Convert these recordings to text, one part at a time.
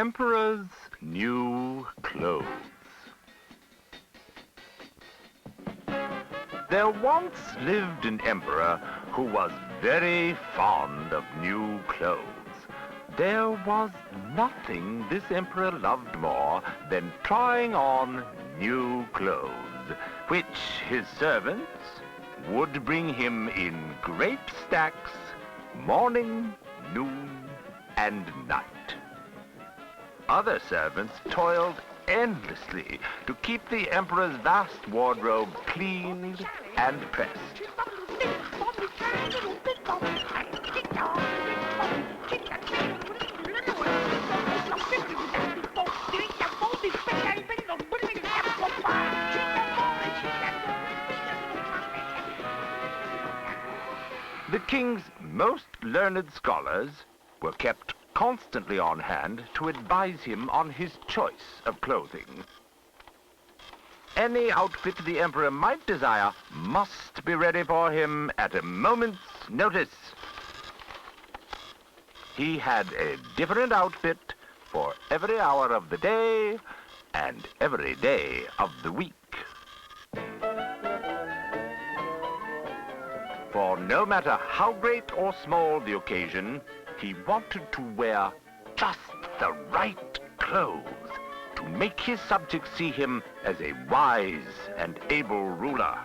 Emperor's New Clothes. There once lived an emperor who was very fond of new clothes. There was nothing this emperor loved more than trying on new clothes, which his servants would bring him in great stacks, morning, noon, and night. Other servants toiled endlessly to keep the emperor's vast wardrobe cleaned and pressed. The king's most learned scholars were kept constantly on hand to advise him on his choice of clothing. Any outfit the emperor might desire must be ready for him at a moment's notice. He had a different outfit for every hour of the day and every day of the week. For no matter how great or small the occasion, he wanted to wear just the right clothes to make his subjects see him as a wise and able ruler.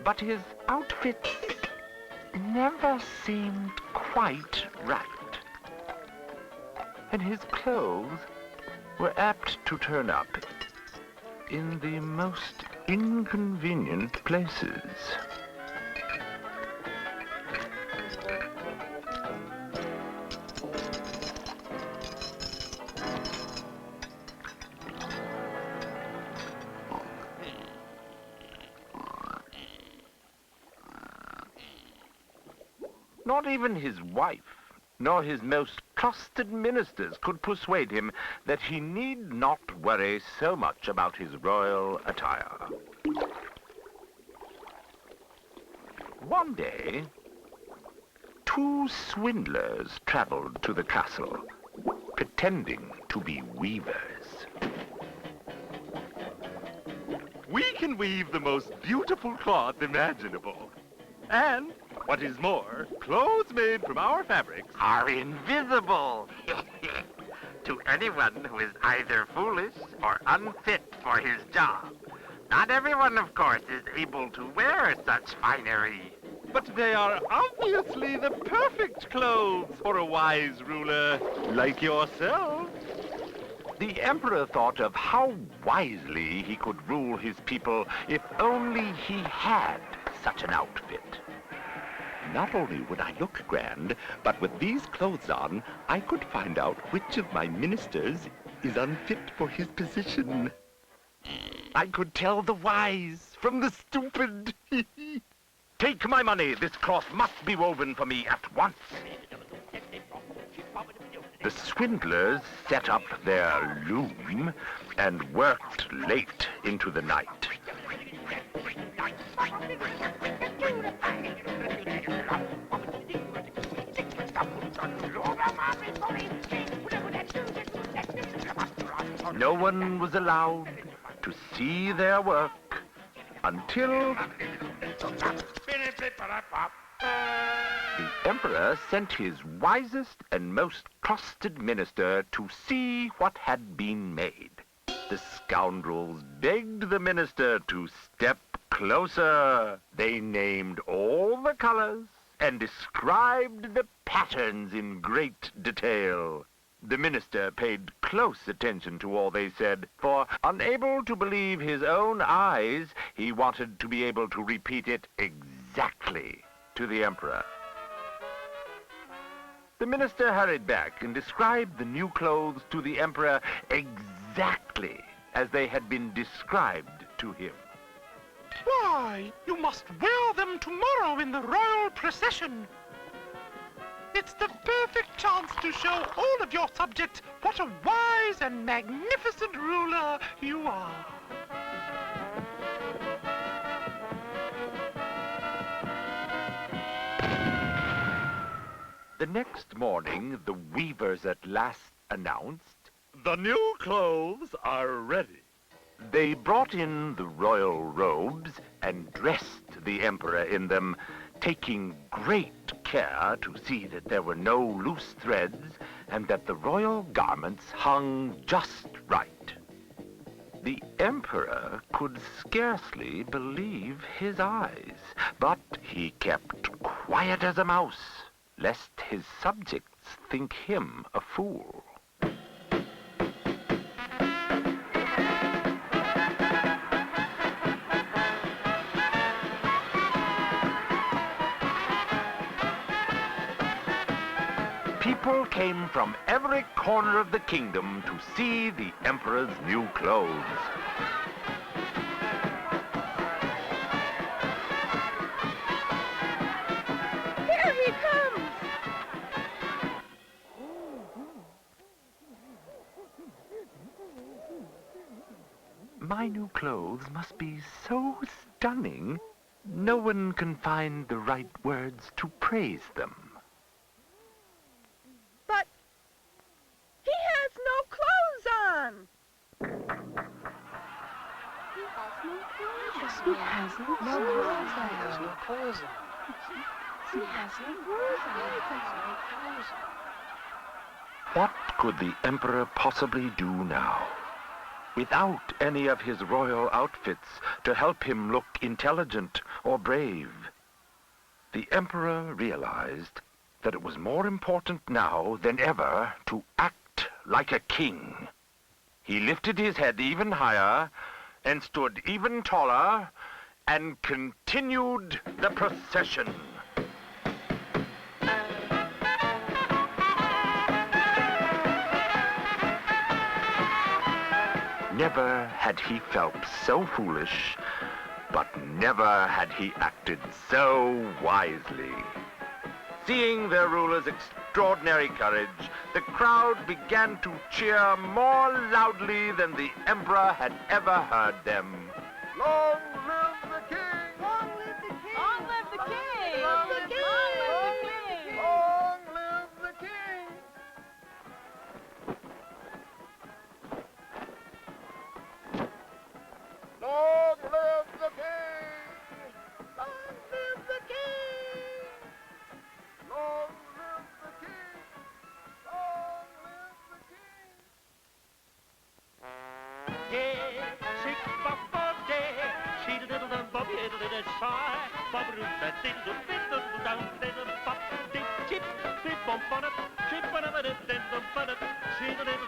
But his outfits never seemed quite right, and his clothes were apt to turn up in the most inconvenient places. Not even his wife, nor his most trusted ministers could persuade him that he need not worry so much about his royal attire. One day, two swindlers traveled to the castle, pretending to be weavers. We can weave the most beautiful cloth imaginable. And, what is more, clothes made from our fabrics are invisible to anyone who is either foolish or unfit for his job. Not everyone, of course, is able to wear such finery. But they are obviously the perfect clothes for a wise ruler like yourself. The emperor thought of how wisely he could rule his people if only he had such an outfit. Not only would I look grand, but with these clothes on, I could find out which of my ministers is unfit for his position. I could tell the wise from the stupid. Take my money. This cloth must be woven for me at once. The swindlers set up their loom and worked late into the night. No one was allowed to see their work until the emperor sent his wisest and most trusted minister to see what had been made. The scoundrels begged the minister to step closer. They named all the colors and described the patterns in great detail. The minister paid close attention to all they said, for unable to believe his own eyes, he wanted to be able to repeat it exactly to the emperor. The minister hurried back and described the new clothes to the emperor exactly as they had been described to him. Why, you must wear them tomorrow in the royal procession. It's the perfect chance to show all of your subjects what a wise and magnificent ruler you are. The next morning, the weavers at last announced. The new clothes are ready. They brought in the royal robes and dressed the emperor in them, taking great care to see that there were no loose threads and that the royal garments hung just right. The emperor could scarcely believe his eyes, but he kept quiet as a mouse, lest his subjects think him a fool. People came from every corner of the kingdom to see the emperor's new clothes. Here he comes! My new clothes must be so stunning, no one can find the right words to praise them. But he has no clothes on! He has no clothes on. What could the emperor possibly do now? Without any of his royal outfits to help him look intelligent or brave. The emperor realized that it was more important now than ever to act like a king. He lifted his head even higher and stood even taller and continued the procession. Never had he felt so foolish, but never had he acted so wisely. Seeing their ruler's extraordinary courage, the crowd began to cheer more loudly than the emperor had ever heard them. Long live the king! Long live the king! Long live the king! Long live the king! Long live the king! Long live the king! Long live the king! Long live the king! Long live the king! Yeah, shake bop bop day, she little bop little shy, bop diddle diddle down diddle bop dip chip, bip bump on it, chip on it, diddle bop it, she little